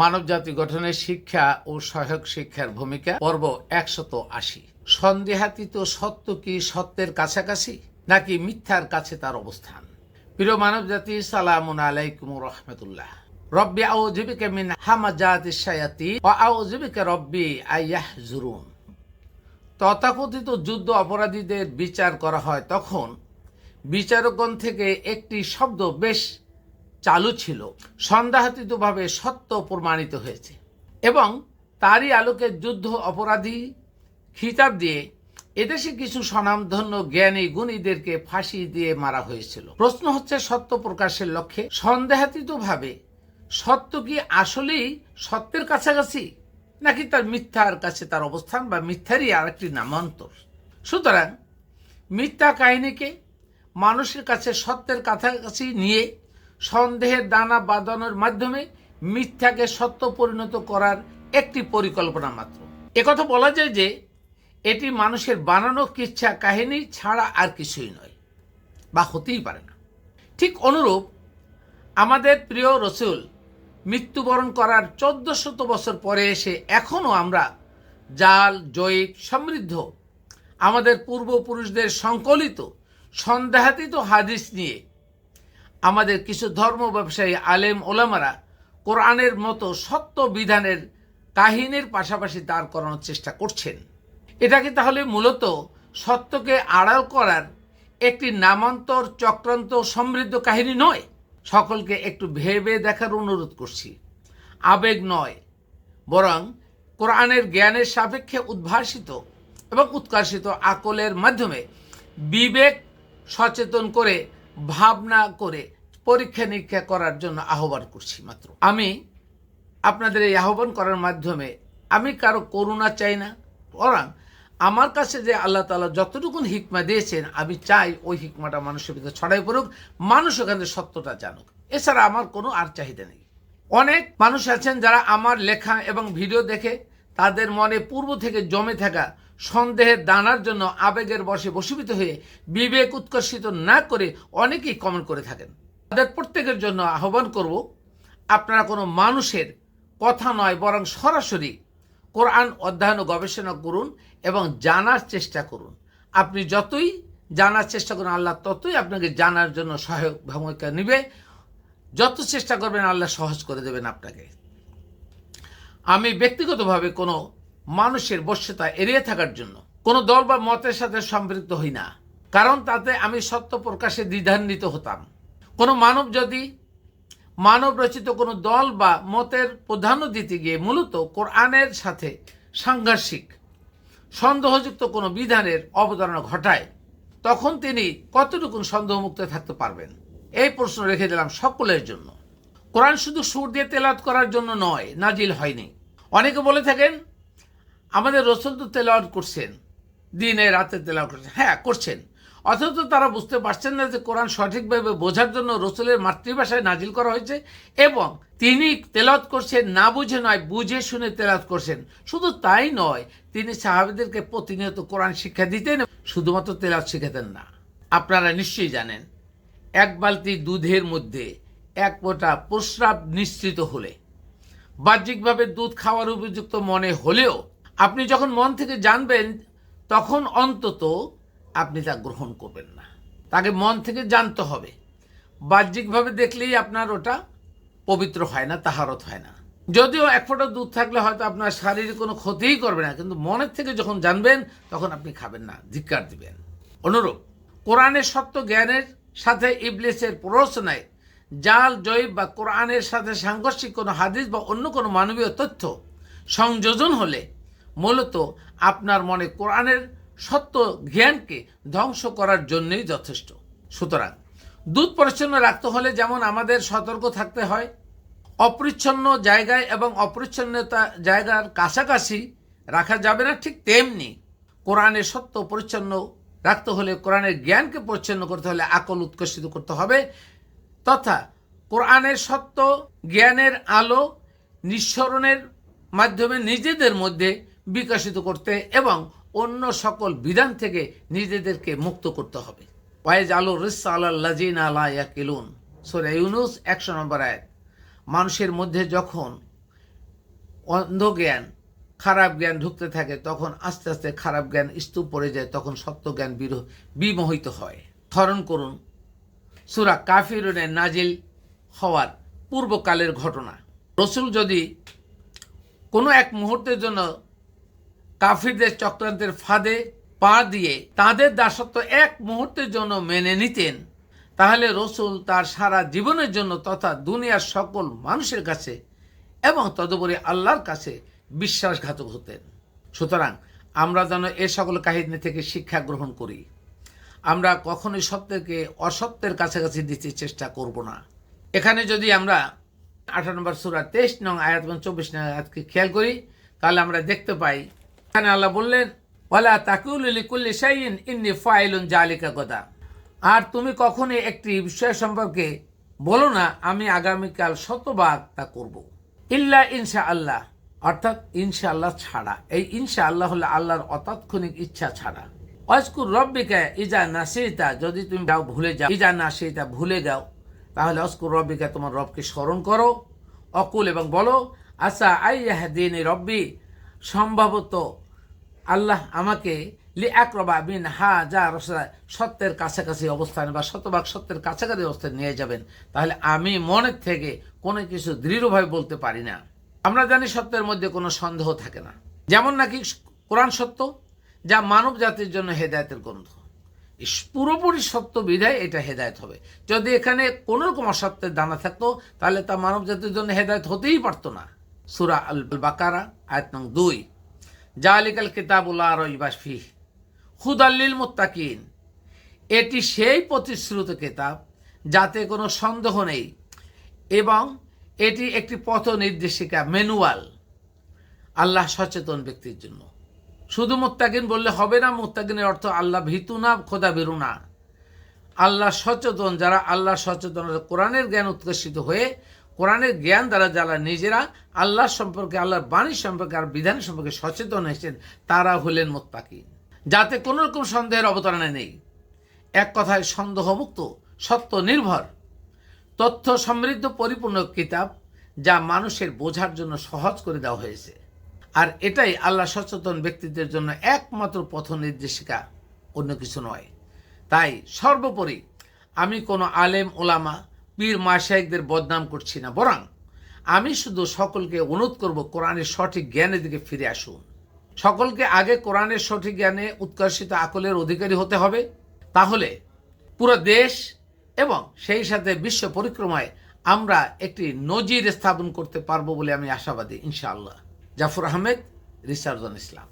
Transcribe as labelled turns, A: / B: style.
A: মানবজাতি গঠনের শিক্ষা ও সহায়ক শিক্ষার ভূমিকা পর্ব 180। সন্দেহাতীত সত্য কি সত্যের কাছাকাছি নাকি মিথ্যার কাছে তার অবস্থান? প্রিয় মানবজাতি, সালামুন আলাইকুম রহমতুল্লাহ। রব্বি আউযু বিকা মিন হামাযাতিশ শায়াতিন ওয়া আউযু বিকা রব্বি আইয়াহজুরুন। তথাকথিত যুদ্ধ অপরাধীদের বিচার করা হয় তখন বিচারকগণ থেকে একটি শব্দ বেশ চালু ছিল, সন্দেহাতীতভাবে সত্য প্রমাণিত হয়েছে, এবং তারই আলোকে যুদ্ধ অপরাধী খিতাব দিয়ে এদেশে কিছু স্বনামধন্য জ্ঞানী গুণীদেরকে ফাঁসি দিয়ে মারা হয়েছিল। প্রশ্ন হচ্ছে, সত্য প্রকাশের লক্ষ্যে সন্দেহাতীতভাবে সত্য কি আসলেই সত্যের কাছাকাছি নাকি তার মিথ্যার কাছে তার অবস্থান, বা মিথ্যারই আরেকটি নামান্তর? সুতরাং মিথ্যা কাহিনীকে মানুষের কাছে সত্যের কাছাকাছি নিয়ে সন্দেহের দানা বাঁধানোর মাধ্যমে মিথ্যাকে সত্য পরিণত করার একটি পরিকল্পনা মাত্র। একথা বলা যায় যে এটি মানুষের বানানো কিচ্ছা কাহিনী ছাড়া আর কিছুই নয়, বা হতেই পারে না। ঠিক অনুরূপ আমাদের প্রিয় রসুল মৃত্যুবরণ করার 1400 বছর পরে এসে এখনও আমরা জাল জয়ীব সমৃদ্ধ আমাদের পূর্বপুরুষদের সংকলিত সন্দেহাতীত হাদিস নিয়ে আমাদের কিছু ধর্ম ব্যবসায়ী আলেম ওলামারা কোরআনের মতো সত্য বিধানের কাহিনীর পাশাপাশি দাঁড় করানোর চেষ্টা করছেন। এটাকে তাহলে মূলত সত্যকে আড়াল করার একটি নামান্তর চক্রান্ত সমৃদ্ধ কাহিনী নয়? সকলকে একটু ভেবে দেখার অনুরোধ করছি। আবেগ নয়, বরং কোরআনের জ্ঞানের সাপেক্ষে উদ্ভাসিত এবং উৎকর্ষিত আকলের মাধ্যমে বিবেক সচেতন করে ভাবনা করে পরীক্ষা নিরীক্ষা করার জন্য আহ্বান করছি মাত্র। আমি আপনাদের এই আহ্বান করার মাধ্যমে আমি কারো করুণা চাই না, বরং আমার কাছে যে আল্লাহ তাআলা যতটুকুন হিকমা দিয়েছেন আমি চাই ওই হিকমাটা মানুষের ভিতরে ছড়াই পড়ুক, মানুষ ওখানে সত্যটা জানুক। এছাড়া আমার কোনো আর চাহিদা নেই। অনেক মানুষ আছেন যারা আমার লেখা এবং ভিডিও দেখে তাদের মনে পূর্ব থেকে জমে থাকা সন্দেহের দানার জন্য আবেগের বশে বশীভূত হয়ে বিবেক উৎকর্ষিত না করে অনেকেই কমেন্ট করে থাকেন। তাদের প্রত্যেকের জন্য আহ্বান করব, আপনারা কোনো মানুষের কথা নয় বরং সরাসরি কোরআন অধ্যয়ন ও গবেষণা করুন এবং জানার চেষ্টা করুন। আপনি যতই জানার চেষ্টা করুন, আল্লাহ ততই আপনাকে জানার জন্য সহায়ক ভূমিকা নেবে। যত চেষ্টা করবেন আল্লাহ সহজ করে দেবেন আপনাকে। আমি ব্যক্তিগতভাবে কোনো মানুষের বশ্যতা এড়িয়ে থাকার জন্য কোনো দল বা মতের সাথে সম্পৃক্ত হই না, কারণ তাতে আমি সত্য প্রকাশে দ্বিধান্বিত হতাম। কোনো মানব যদি মানব রচিত কোনো দল বা মতের প্রাধান্য দিতে গিয়ে মূলত কোরআনের সাথে সাংঘর্ষিক সন্দেহযুক্ত কোনো বিধানের অবতারণা ঘটায়, তখন তিনি কতটুকু সন্দেহমুক্ত থাকতে পারবেন? এই প্রশ্ন রেখে দিলাম সকলের জন্য। কোরআন শুধু সুর দিয়ে তেলাওয়াত করার জন্য নয়, নাজিল হয়নি। অনেকে বলে থাকেন আমাদের রসুল তো তেলাওয়াত করছেন, দিনে রাতে তেলাওয়াত করছেন। হ্যাঁ, করছেন, অথচ তারা বুঝতে পারছেন না যে কোরআন সঠিকভাবে বোঝার জন্য রসুলের মাতৃভাষায় নাজিল করা হয়েছে, এবং তিনি তেলাওয়াত করছেন না বুঝে নয়, বুঝে শুনে তেলাওয়াত করছেন। শুধু তাই নয়, তিনি সাহাবীদেরকে প্রতিনিয়ত কোরআন শিক্ষা দিতেন, শুধুমাত্র তেলাওয়াত শিখাতেন না। আপনারা নিশ্চয়ই জানেন, এক বালতি দুধের মধ্যে এক ফোঁটা প্রস্রাব নিশ্চিত হলে বাহ্যিকভাবে দুধ খাওয়ার উপযুক্ত মনে হলেও আপনি যখন মন থেকে জানবেন তখন অন্তত আপনি তা গ্রহণ করবেন না। তাকে মন থেকে জানতে হবে। বাহ্যিকভাবে দেখলেই আপনার ওটা পবিত্র হয় না, তাহারত হয় না। যদিও এক ফোঁটা দুধ থাকলে হয়তো আপনার শারীরিক কোনো ক্ষতিই করবে না, কিন্তু মনের থেকে যখন জানবেন তখন আপনি খাবেন না, ধিক্কার দিবেন। অনুরূপ কোরআনের সত্য জ্ঞানের সাথে ইবলিসের প্ররোচনায় জাল জয়ীব বা কোরআনের সাথে সাংঘর্ষিক কোনো হাদিস বা অন্য কোনো মানবীয় তথ্য সংযোজন হলে মূলত আপনার মনে কোরআনের সত্য জ্ঞানকে ধ্বংস করার জন্যই যথেষ্ট। সুতরাং দুধ পরিচ্ছন্ন রাখতে হলে যেমন আমাদের সতর্ক থাকতে হয়, অপরিচ্ছন্ন জায়গায় এবং অপরিচ্ছন্নতা জায়গার কাছাকাছি রাখা যাবে না, ঠিক তেমনি কোরআনের সত্য পরিচ্ছন্ন রাখতে হলে, কোরআনের জ্ঞানকে পরিচ্ছন্ন করতে হলে আকল উৎকর্ষিত করতে হবে, তথা কোরআনের সত্য জ্ঞানের আলো নিঃসরণের মাধ্যমে নিজেদের মধ্যে বিকশিত করতে এবং অন্য সকল বিধান থেকে নিজেদেরকে মুক্ত করতে হবে। ওয়াইজ আলো রিসা আলাল্লাযিনা লা ইয়াকিলুন, সূরা ইউনূস 100 নম্বর আয়াত। মানুষের মধ্যে যখন অন্ধ জ্ঞান, খারাপ জ্ঞান ঢুকতে থাকে, তখন আস্তে আস্তে খারাপ জ্ঞান স্তূপ পড়ে যায়, তখন সত্য জ্ঞান বিমোহিত হয়। স্মরণ করুন সূরা কাফিরুনের নাজিল হওয়ার পূর্বকালের ঘটনা। রসুল যদি কোনো এক মুহূর্তের জন্য কাফিরদের চক্রান্তের ফাঁদে পা দিয়ে তাদের দাসত্ব এক মুহূর্তের জন্য মেনে নিতেন, তাহলে রসুল তার সারা জীবনের জন্য তথা দুনিয়ার সকল মানুষের কাছে এবং তদুপরি আল্লাহর কাছে বিশ্বাসঘাতক হতেন। সুতরাং আমরা যেন এ সকল কাহিনী থেকে শিক্ষা গ্রহণ করি। আমরা কখনোই সত্যকে অসত্যের কাছাকাছি দিতে চেষ্টা করব না। এখানে যদি আমরা 18 নম্বর সূরা 23 নং আয়াত এবং 24 নং আয়াতকে খেয়াল করি, তাহলে আমরা দেখতে পাই এখানে আল্লাহ বললেন, ওয়ালা তাকুলু লিকুল্লি শাইইন ইন্নী ফাইলুন যালিকা গাদা। আর তুমি কখনোই একটি বিষয় সম্পর্কে বলো না আমি আগামীকাল শতভাগ তা করব, ইল্লা ইনশাআল্লাহ, অর্থাৎ ইনশাআল্লাহ ছাড়া। এই ইনশাআল্লাহ হলো আল্লাহর অতাৎক্ষণিক ইচ্ছা ছাড়া। ওয়াজকুর রব্বিকা ইজা নাসিতা, যদি তুমি ভুলে যাও, ইজা নাসিতা ভুলে যাও, তাহলে ওয়াজকুর রব্বিকা তোমার রবকে স্মরণ করো। অকুল এবং বলো আসা আইয়াহদিনী রব্বি, সম্ভবত আল্লাহ আমাকে লি আকরবা বিন যা সত্যের কাছাকাছি অবস্থানে বা শতভাগ সত্যের কাছাকাছি অবস্থানে নিয়ে যাবেন। তাহলে আমি মনের থেকে কোনো কিছু দৃঢ়ভাবে বলতে পারি না। আমরা জানি সত্যের মধ্যে কোনো সন্দেহ থাকে না। যেমন নাকি কোরআন সত্য, যা মানব জাতির জন্য হেদায়েতের গ্রন্থ, পুরোপুরি সত্য বিধায় এটা হেদায়েত হবে। যদি এখানে কোনো রকম অসত্যের দানা থাকতো তাহলে তা মানব জাতির জন্য হেদায়েত হতেই পারতো না। সূরা আল বাকারা আয়াত নং 2, জালিকাল কিতাবুল লা রাইবা ফীহি হুদাল লিল মুত্তাকিন, এটি সেই প্রতিশ্রুত কিতাব যাতে কোনো সন্দেহ নেই এবং এটি একটি পথ নির্দেশিকা, ম্যানুয়াল আল্লাহ সচেতন ব্যক্তির জন্য। শুধু মুত্তাকিন বললে হবে না। মুত্তাকিনের অর্থ আল্লাহ ভীতু না, খোদা ভীরু না, আল্লাহ সচেতন। যারা আল্লাহ সচেতন, কোরআনের জ্ঞান উৎকর্ষিত হয়ে কোরআনের জ্ঞান দ্বারা যারা নিজেরা আল্লাহ সম্পর্কে, আল্লাহর বাণী সম্পর্কে আর বিধান সম্পর্কে সচেতন হয়েছেন, তারা হলেন মুত্তাকিন, যাতে কোনো রকম সন্দেহের অবতারণা নেই। এক কথায় সন্দেহমুক্ত, সত্য নির্ভর, তথ্য সমৃদ্ধ পরিপূর্ণ কিতাব, যা মানুষের বোঝার জন্য সহজ করে দেওয়া হয়েছে। আর এটাই আল্লাহ সচেতন ব্যক্তিদের জন্য একমাত্র পথ নির্দেশিকা, অন্য কিছু নয়। তাই সর্বোপরি আমি কোনো আলেম ওলামা পীর মাশায়েখদের বদনাম করছি না, বরং আমি শুধু সকলকে অনুরোধ করব কোরআনের সঠিক জ্ঞানের দিকে ফিরে আসুন। সকলকে আগে কোরআনের সঠিক জ্ঞানে উৎকর্ষিত আকলের অধিকারী হতে হবে। তাহলে পুরো দেশ এবং সেই সাথে বিশ্ব পরিক্রমায় আমরা একটি নজির স্থাপন করতে পারবো বলে আমি আশাবাদী, ইনশাআল্লাহ। Jafar Ahmed, research on Islam.